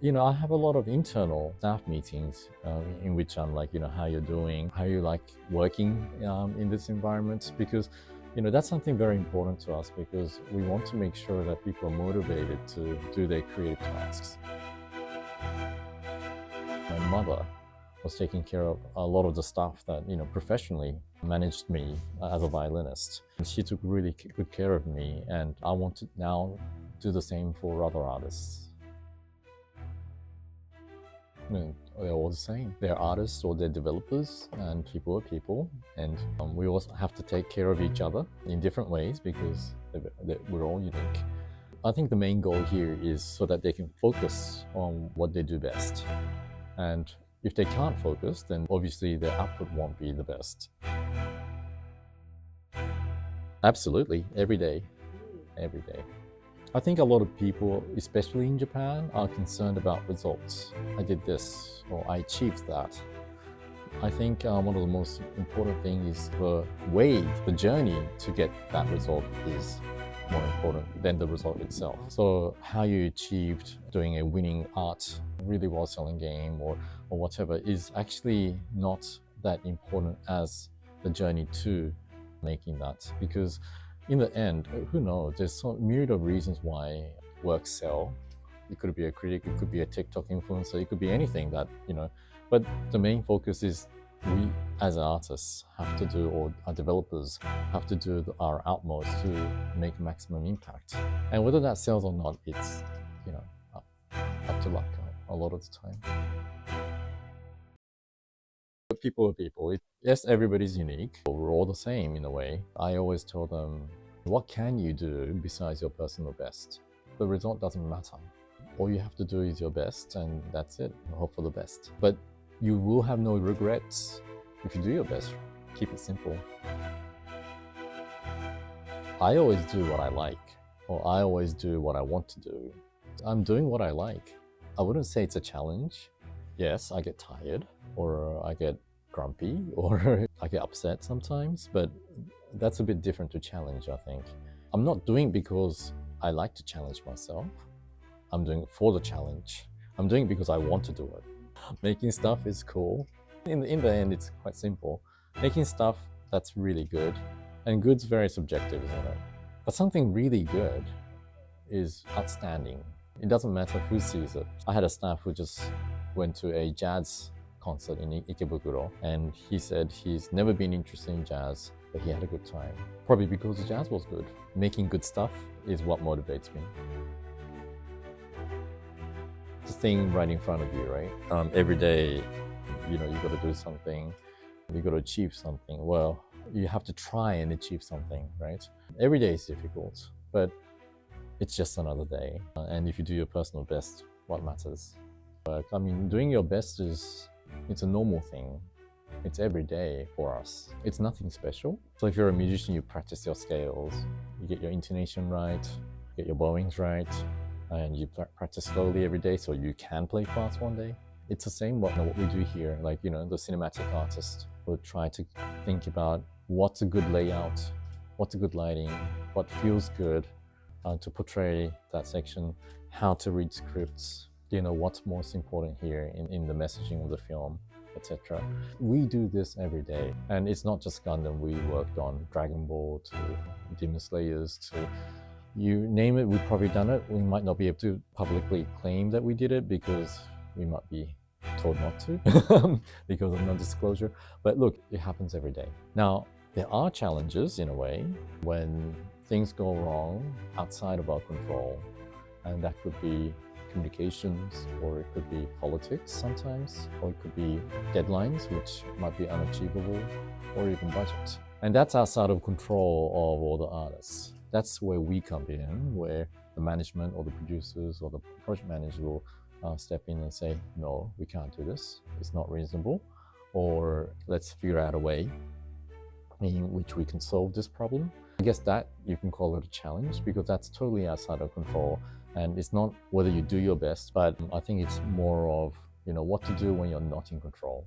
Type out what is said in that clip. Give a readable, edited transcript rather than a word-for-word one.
I have a lot of internal staff meetings in which I'm like, how you're doing, how you like working in this environment, because, that's something very important to us because we want to make sure that people are motivated to do their creative tasks. My mother was taking care of a lot of the stuff that, professionally managed me as a violinist. And she took really good care of me, and I want to now do the same for other artists. They're all the same. They're artists or they're developers, and people are people. And we also have to take care of each other in different ways because we're all unique. I think the main goal here is so that they can focus on what they do best. And if they can't focus, then obviously their output won't be the best. Absolutely, every day, every day. I think a lot of people, especially in Japan, are concerned about results. I did this, or I achieved that. I think one of the most important things is the way, the journey to get that result is more important than the result itself. So how you achieved doing a winning art, really well-selling game or whatever is actually not that important as the journey to making that, because in the end, who knows? There's so myriad of reasons why works sell. It could be a critic, it could be a TikTok influencer, it could be anything that, but the main focus is we as artists have to do, or our developers have to do our utmost to make maximum impact. And whether that sells or not, it's, up to luck a lot of the time. But people are people. Yes, everybody's unique. We're all the same in a way. I always tell them, what can you do besides your personal best? The result doesn't matter. All you have to do is your best, and that's it. Hope for the best. But you will have no regrets if you do your best. Keep it simple. I always do what I like, or I always do what I want to do. I'm doing what I like. I wouldn't say it's a challenge. Yes, I get tired, or I get grumpy, or I get upset sometimes, but that's a bit different to challenge, I think. I'm not doing it because I like to challenge myself. I'm doing it for the challenge. I'm doing it because I want to do it. Making stuff is cool. In the end, it's quite simple. Making stuff that's really good, and good's very subjective, isn't it? But something really good is outstanding. It doesn't matter who sees it. I had a staff who just went to a jazz concert in Ikebukuro, and he said he's never been interested in jazz, but he had a good time. Probably because the jazz was good. Making good stuff is what motivates me. The thing right in front of you, right? Every day, you got to do something, you got to achieve something. Well, you have to try and achieve something, right? Every day is difficult, but it's just another day. And if you do your personal best, what matters? Doing your best it's a normal thing. It's every day for us. It's nothing special. So if you're a musician, you practice your scales, you get your intonation right, get your bowings right, and you practice slowly every day so you can play fast one day. It's the same what we do here. Like, the cinematic artist will try to think about what's a good layout, what's a good lighting, what feels good to portray that section, how to read scripts, what's most important here in the messaging of the film, etc. We do this every day, and it's not just Gundam. We worked on Dragon Ball to Demon Slayers to you name it. We've probably done it. We might not be able to publicly claim that we did it because we might be told not to because of non-disclosure. But look, it happens every day. Now, there are challenges in a way when things go wrong outside of our control, and that could be communications, or it could be politics sometimes, or it could be deadlines which might be unachievable, or even budget. And that's outside of control of all the artists. That's where we come in, where the management or the producers or the project manager will step in and say, no, we can't do this, it's not reasonable, or let's figure out a way in which we can solve this problem. I guess that you can call it a challenge because that's totally outside of control. And it's not whether you do your best, but I think it's more of, what to do when you're not in control.